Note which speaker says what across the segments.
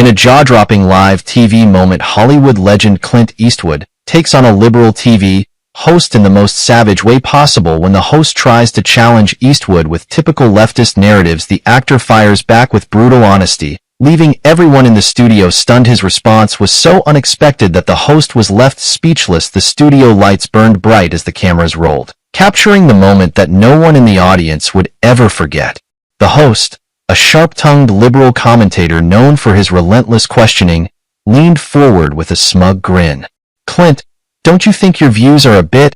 Speaker 1: In a jaw-dropping live TV moment, Hollywood legend Clint Eastwood takes on a liberal TV host in the most savage way possible. When the host tries to challenge Eastwood with typical leftist narratives, the actor fires back with brutal honesty, leaving everyone in the studio stunned. His response was so unexpected that the host was left speechless. The studio lights burned bright as the cameras rolled, capturing the moment that no one in the audience would ever forget. The host, a sharp-tongued liberal commentator known for his relentless questioning, leaned forward with a smug grin. "Clint, don't you think your views are a bit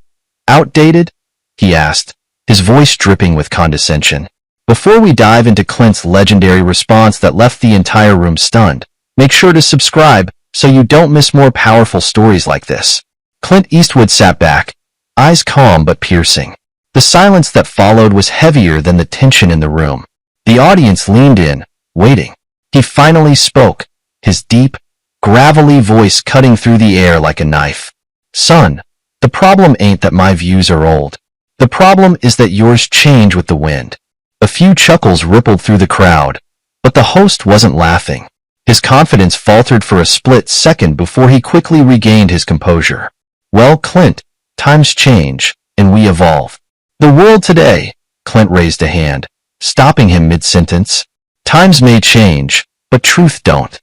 Speaker 1: outdated?" he asked, his voice dripping with condescension. Before we dive into Clint's legendary response that left the entire room stunned, make sure to subscribe so you don't miss more powerful stories like this. Clint Eastwood sat back, eyes calm but piercing. The silence that followed was heavier than the tension in the room. The audience leaned in, waiting. He finally spoke, his deep, gravelly voice cutting through the air like a knife. "Son, the problem ain't that my views are old. The problem is that yours change with the wind." A few chuckles rippled through the crowd, but the host wasn't laughing. His confidence faltered for a split second before he quickly regained his composure. "Well, Clint, times change, and we evolve. The world today," Clint raised a hand, stopping him mid-sentence. "Times may change, but truth don't."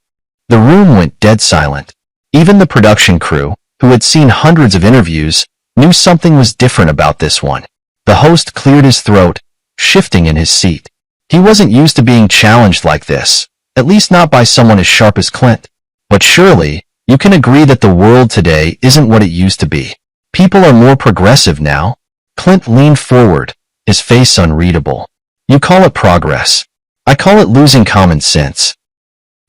Speaker 1: The room went dead silent. Even the production crew, who had seen hundreds of interviews, knew something was different about this one. The host cleared his throat, shifting in his seat. He wasn't used to being challenged like this, at least not by someone as sharp as Clint. But surely, you can agree that the world today isn't what it used to be. People are more progressive now. Clint leaned forward, his face unreadable. "You call it progress. I call it losing common sense."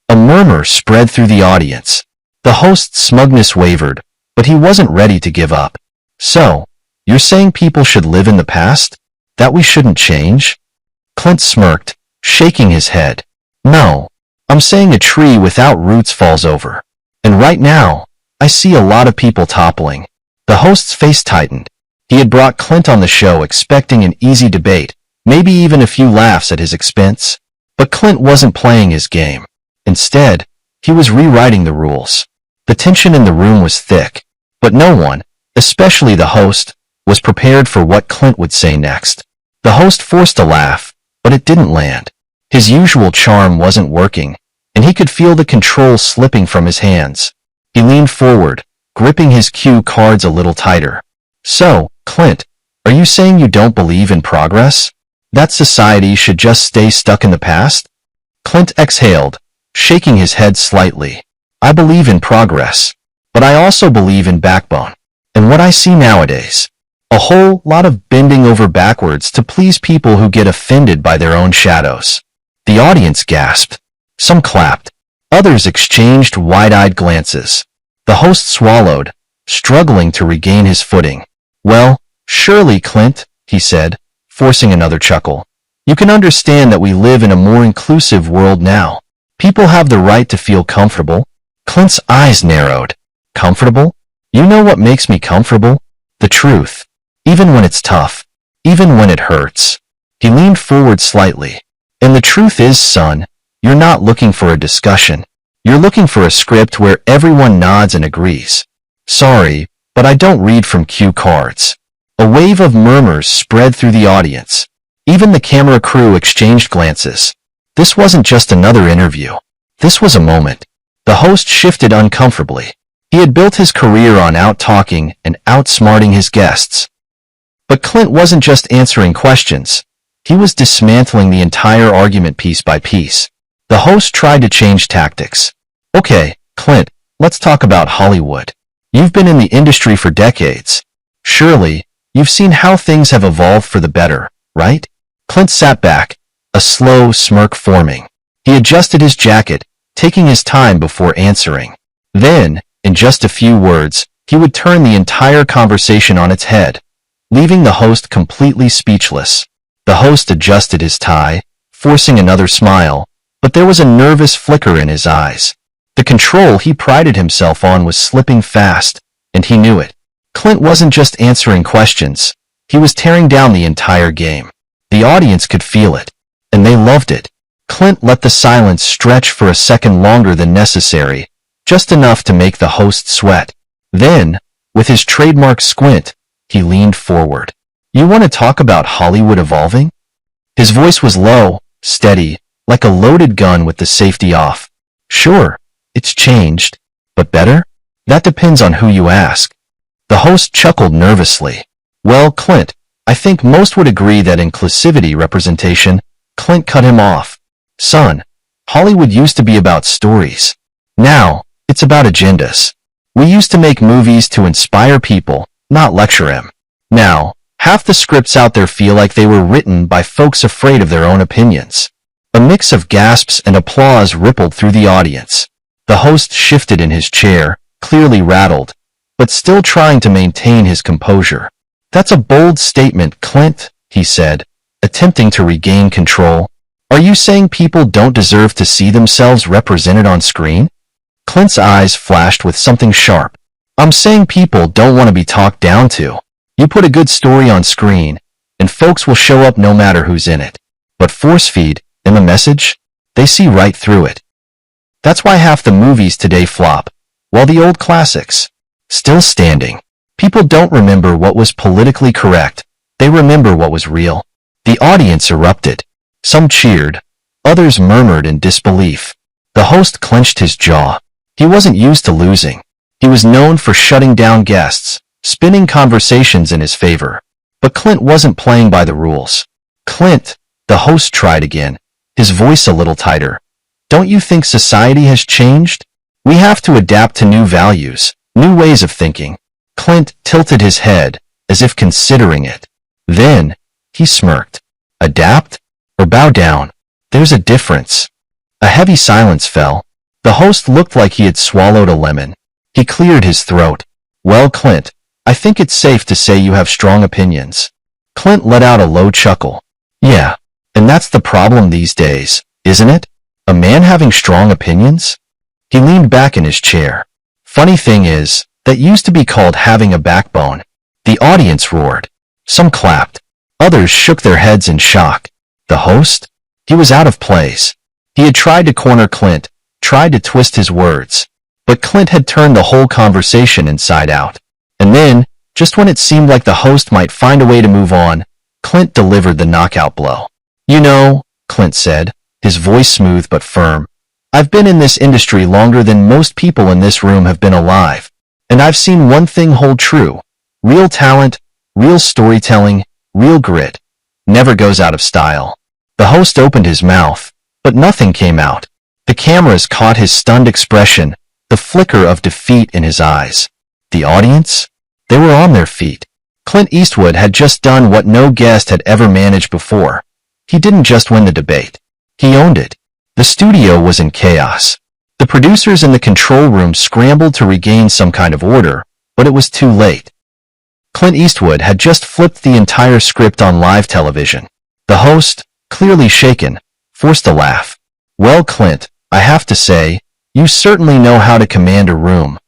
Speaker 1: A murmur spread through the audience. The host's smugness wavered, but he wasn't ready to give up. "So, you're saying people should live in the past? That we shouldn't change?" Clint smirked, shaking his head. "No, I'm saying a tree without roots falls over. And right now, I see a lot of people toppling." The host's face tightened. He had brought Clint on the show expecting an easy debate, maybe even a few laughs at his expense. But Clint wasn't playing his game. Instead, he was rewriting the rules. The tension in the room was thick, but no one, especially the host, was prepared for what Clint would say next. The host forced a laugh, but it didn't land. His usual charm wasn't working, and he could feel the control slipping from his hands. He leaned forward, gripping his cue cards a little tighter. "So, Clint, are you saying you don't believe in progress? That society should just stay stuck in the past?" Clint exhaled, shaking his head slightly. "I believe in progress, but I also believe in backbone. And what I see nowadays, a whole lot of bending over backwards to please people who get offended by their own shadows." The audience gasped. Some clapped. Others exchanged wide-eyed glances. The host swallowed, struggling to regain his footing. "Well, surely, Clint," he said, forcing another chuckle. "You can understand that we live in a more inclusive world now. People have the right to feel comfortable." Clint's eyes narrowed. "Comfortable? You know what makes me comfortable? The truth. Even when it's tough. Even when it hurts." He leaned forward slightly. "And the truth is, son, you're not looking for a discussion. You're looking for a script where everyone nods and agrees. Sorry, but I don't read from cue cards." A wave of murmurs spread through the audience. Even the camera crew exchanged glances. This wasn't just another interview. This was a moment. The host shifted uncomfortably. He had built his career on out-talking and outsmarting his guests. But Clint wasn't just answering questions. He was dismantling the entire argument piece by piece. The host tried to change tactics. "Okay, Clint, let's talk about Hollywood. You've been in the industry for decades. Surely, you've seen how things have evolved for the better, right?" Clint sat back, a slow smirk forming. He adjusted his jacket, taking his time before answering. Then, in just a few words, he would turn the entire conversation on its head, leaving the host completely speechless. The host adjusted his tie, forcing another smile, but there was a nervous flicker in his eyes. The control he prided himself on was slipping fast, and he knew it. Clint wasn't just answering questions. He was tearing down the entire game. The audience could feel it, and they loved it. Clint let the silence stretch for a second longer than necessary, just enough to make the host sweat. Then, with his trademark squint, he leaned forward. You want to talk about Hollywood evolving? His voice was low, steady, like a loaded gun with the safety off. Sure, it's changed. But better? That depends on who you ask. The host chuckled nervously. Well, Clint, I think most would agree that inclusivity representation. Clint cut him off. Son, Hollywood used to be about stories. Now, it's about agendas. We used to make movies to inspire people, not lecture them. Now, half the scripts out there feel like they were written by folks afraid of their own opinions. A mix of gasps and applause rippled through the audience. The host shifted in his chair, clearly rattled, but still trying to maintain his composure. That's a bold statement, Clint, he said, attempting to regain control. Are you saying people don't deserve to see themselves represented on screen? Clint's eyes flashed with something sharp. I'm saying people don't want to be talked down to. You put a good story on screen, and folks will show up no matter who's in it. But force feed them a message? They see right through it. That's why half the movies today flop, while the old classics, still standing. People don't remember what was politically correct. They remember what was real. The audience erupted. Some cheered. Others murmured in disbelief. The host clenched his jaw. He wasn't used to losing. He was known for shutting down guests, spinning conversations in his favor. But Clint wasn't playing by the rules. Clint, the host tried again, his voice a little tighter. Don't you think society has changed? We have to adapt to new values, new ways of thinking. Clint tilted his head, as if considering it. Then, he smirked. Adapt? Or bow down? There's a difference. A heavy silence fell. The host looked like he had swallowed a lemon. He cleared his throat. Well, Clint, I think it's safe to say you have strong opinions. Clint let out a low chuckle. Yeah, and that's the problem these days, isn't it? A man having strong opinions? He leaned back in his chair. Funny thing is, that used to be called having a backbone. The audience roared. Some clapped. Others shook their heads in shock. The host? He was out of place. He had tried to corner Clint, tried to twist his words. But Clint had turned the whole conversation inside out. And then, just when it seemed like the host might find a way to move on, Clint delivered the knockout blow. You know, Clint said, his voice smooth but firm, I've been in this industry longer than most people in this room have been alive. And I've seen one thing hold true. Real talent, real storytelling, real grit, never goes out of style. The host opened his mouth, but nothing came out. The cameras caught his stunned expression, the flicker of defeat in his eyes. The audience? They were on their feet. Clint Eastwood had just done what no guest had ever managed before. He didn't just win the debate. He owned it. The studio was in chaos. The producers in the control room scrambled to regain some kind of order, but it was too late. Clint Eastwood had just flipped the entire script on live television. The host, clearly shaken, forced a laugh. Well, Clint, I have to say, you certainly know how to command a room.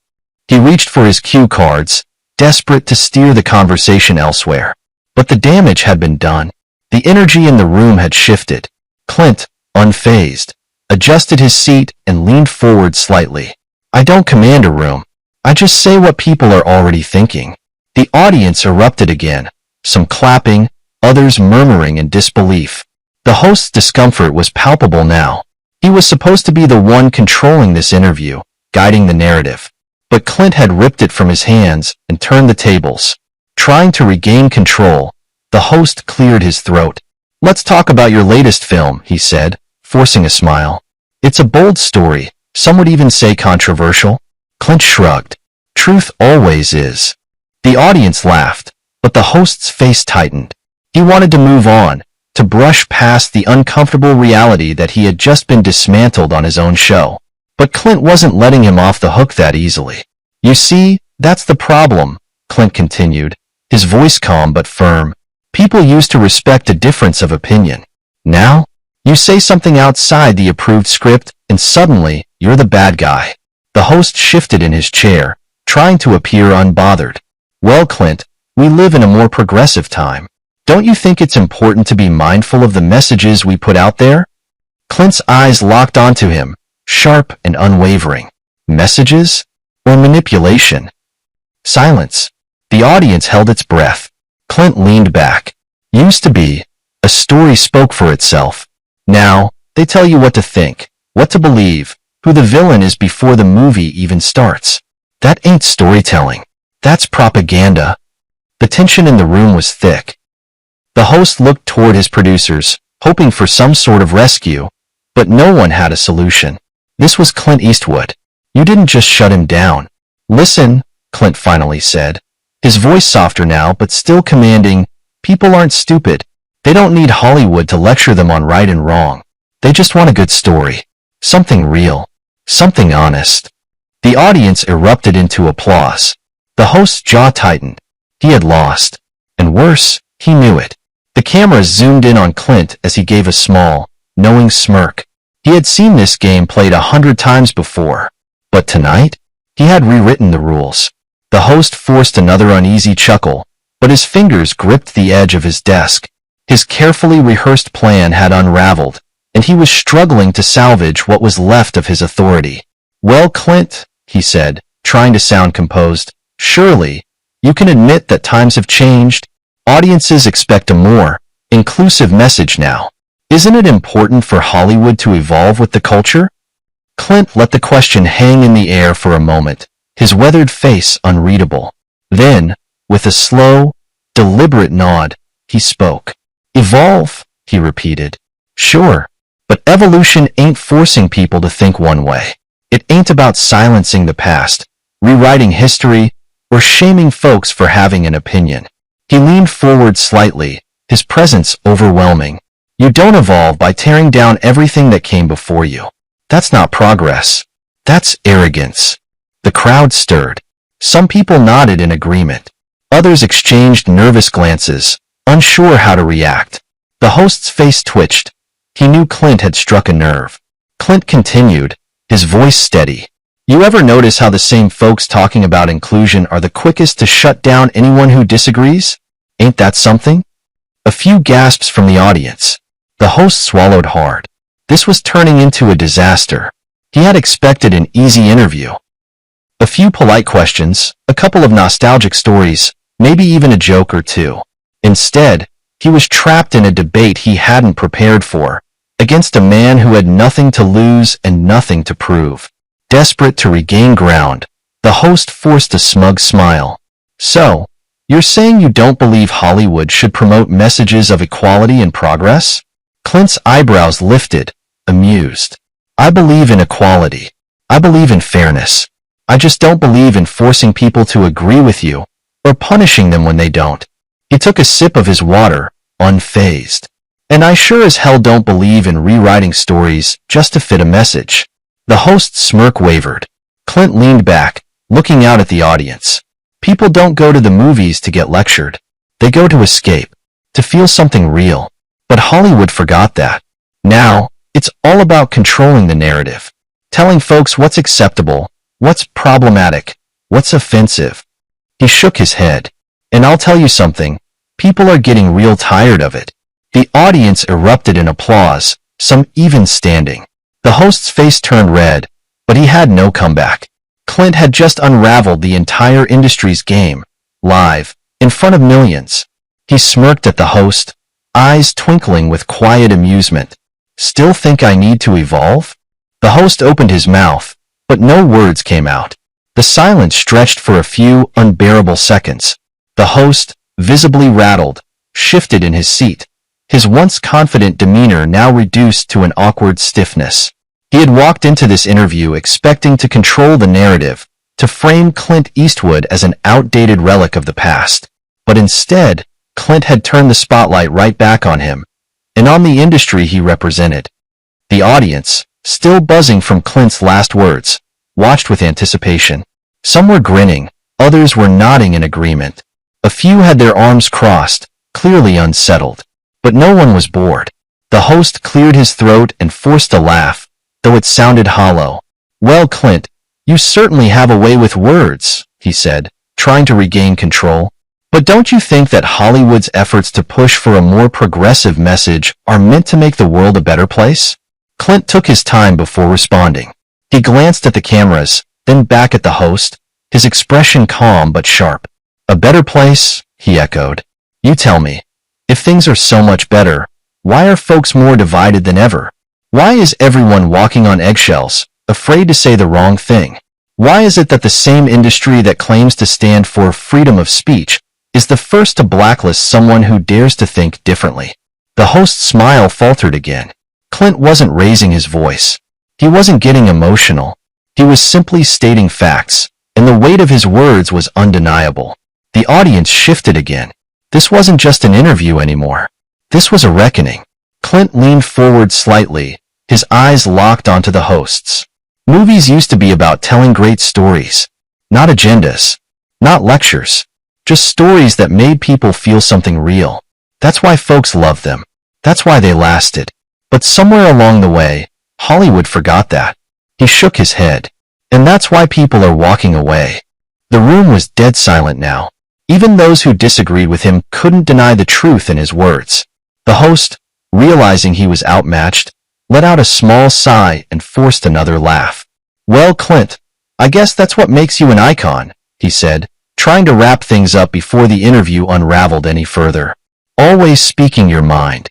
Speaker 1: He reached for his cue cards, desperate to steer the conversation elsewhere. But the damage had been done. The energy in the room had shifted. Clint, unfazed, adjusted his seat and leaned forward slightly. I don't command a room. I just say what people are already thinking. The audience erupted again, some clapping, others murmuring in disbelief. The host's discomfort was palpable now. He was supposed to be the one controlling this interview, guiding the narrative. But Clint had ripped it from his hands and turned the tables. Trying to regain control, the host cleared his throat. Let's talk about your latest film, he said, forcing a smile. It's a bold story, some would even say controversial. Clint shrugged. Truth always is. The audience laughed, but the host's face tightened. He wanted to move on, to brush past the uncomfortable reality that he had just been dismantled on his own show. But Clint wasn't letting him off the hook that easily. You see, that's the problem, Clint continued, his voice calm but firm. People used to respect a difference of opinion. Now, you say something outside the approved script, and suddenly, you're the bad guy. The host shifted in his chair, trying to appear unbothered. Well, Clint, we live in a more progressive time. Don't you think it's important to be mindful of the messages we put out there? Clint's eyes locked onto him, sharp and unwavering. Messages? Or manipulation? Silence. The audience held its breath. Clint leaned back. Used to be, a story spoke for itself. Now, they tell you what to think, what to believe, who the villain is before the movie even starts. That ain't storytelling. That's propaganda. The tension in the room was thick. The host looked toward his producers, hoping for some sort of rescue, but no one had a solution. This was Clint Eastwood. You didn't just shut him down. Listen, Clint finally said. His voice softer now, but still commanding. People aren't stupid. They don't need Hollywood to lecture them on right and wrong. They just want a good story. Something real. Something honest. The audience erupted into applause. The host's jaw tightened. He had lost. And worse, he knew it. The camera zoomed in on Clint as he gave a small, knowing smirk. He had seen this game played 100 times before. But tonight, he had rewritten the rules. The host forced another uneasy chuckle, but his fingers gripped the edge of his desk. His carefully rehearsed plan had unraveled, and he was struggling to salvage what was left of his authority. Well, Clint, he said, trying to sound composed, surely, you can admit that times have changed. Audiences expect a more inclusive message now. Isn't it important for Hollywood to evolve with the culture? Clint let the question hang in the air for a moment, his weathered face unreadable. Then, with a slow, deliberate nod, he spoke. Evolve, he repeated. Sure, but evolution ain't forcing people to think one way. It ain't about silencing the past, rewriting history, or shaming folks for having an opinion. He leaned forward slightly, his presence overwhelming. You don't evolve by tearing down everything that came before you. That's not progress. That's arrogance. The crowd stirred. Some people nodded in agreement. Others exchanged nervous glances, unsure how to react. The host's face twitched. He knew Clint had struck a nerve. Clint continued, his voice steady. You ever notice how the same folks talking about inclusion are the quickest to shut down anyone who disagrees? Ain't that something? A few gasps from the audience. The host swallowed hard. This was turning into a disaster. He had expected an easy interview. A few polite questions, a couple of nostalgic stories, maybe even a joke or two. Instead, he was trapped in a debate he hadn't prepared for, against a man who had nothing to lose and nothing to prove. Desperate to regain ground, the host forced a smug smile. So, you're saying you don't believe Hollywood should promote messages of equality and progress? Clint's eyebrows lifted, amused. I believe in equality. I believe in fairness. I just don't believe in forcing people to agree with you, or punishing them when they don't. He took a sip of his water, unfazed. And I sure as hell don't believe in rewriting stories just to fit a message. The host's smirk wavered. Clint leaned back, looking out at the audience. People don't go to the movies to get lectured. They go to escape, to feel something real. But Hollywood forgot that. Now, it's all about controlling the narrative, telling folks what's acceptable, what's problematic, what's offensive. He shook his head. And I'll tell you something, people are getting real tired of it. The audience erupted in applause, some even standing. The host's face turned red, but he had no comeback. Clint had just unraveled the entire industry's game, live, in front of millions. He smirked at the host, eyes twinkling with quiet amusement. Still think I need to evolve? The host opened his mouth, but no words came out. The silence stretched for a few unbearable seconds. The host, visibly rattled, shifted in his seat, his once confident demeanor now reduced to an awkward stiffness. He had walked into this interview expecting to control the narrative, to frame Clint Eastwood as an outdated relic of the past. But instead, Clint had turned the spotlight right back on him, and on the industry he represented. The audience, still buzzing from Clint's last words, watched with anticipation. Some were grinning, others were nodding in agreement. A few had their arms crossed, clearly unsettled. But no one was bored. The host cleared his throat and forced a laugh, though it sounded hollow. Well, Clint, you certainly have a way with words, he said, trying to regain control. But don't you think that Hollywood's efforts to push for a more progressive message are meant to make the world a better place? Clint took his time before responding. He glanced at the cameras, then back at the host, his expression calm but sharp. A better place? He echoed. You tell me. If things are so much better, why are folks more divided than ever? Why is everyone walking on eggshells, afraid to say the wrong thing? Why is it that the same industry that claims to stand for freedom of speech is the first to blacklist someone who dares to think differently? The host's smile faltered again. Clint wasn't raising his voice. He wasn't getting emotional. He was simply stating facts, and the weight of his words was undeniable. The audience shifted again. This wasn't just an interview anymore. This was a reckoning. Clint leaned forward slightly, his eyes locked onto the host's. Movies used to be about telling great stories. Not agendas. Not lectures. Just stories that made people feel something real. That's why folks loved them. That's why they lasted. But somewhere along the way, Hollywood forgot that. He shook his head. And that's why people are walking away. The room was dead silent now. Even those who disagreed with him couldn't deny the truth in his words. The host, realizing he was outmatched, let out a small sigh and forced another laugh. Well, Clint, I guess that's what makes you an icon, he said, trying to wrap things up before the interview unraveled any further. Always speaking your mind.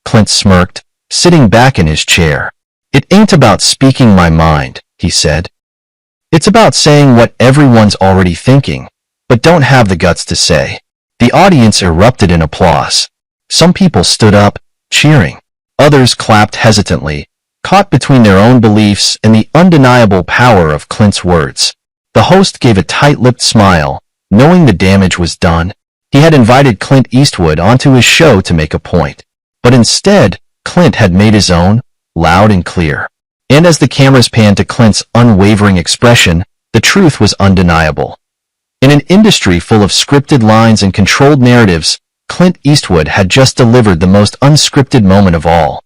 Speaker 1: Clint smirked, sitting back in his chair. It ain't about speaking my mind, he said. It's about saying what everyone's already thinking, but don't have the guts to say. The audience erupted in applause. Some people stood up, cheering. Others clapped hesitantly, caught between their own beliefs and the undeniable power of Clint's words. The host gave a tight-lipped smile, knowing the damage was done. He had invited Clint Eastwood onto his show to make a point. But instead, Clint had made his own, loud and clear. And as the cameras panned to Clint's unwavering expression, the truth was undeniable. In an industry full of scripted lines and controlled narratives, Clint Eastwood had just delivered the most unscripted moment of all.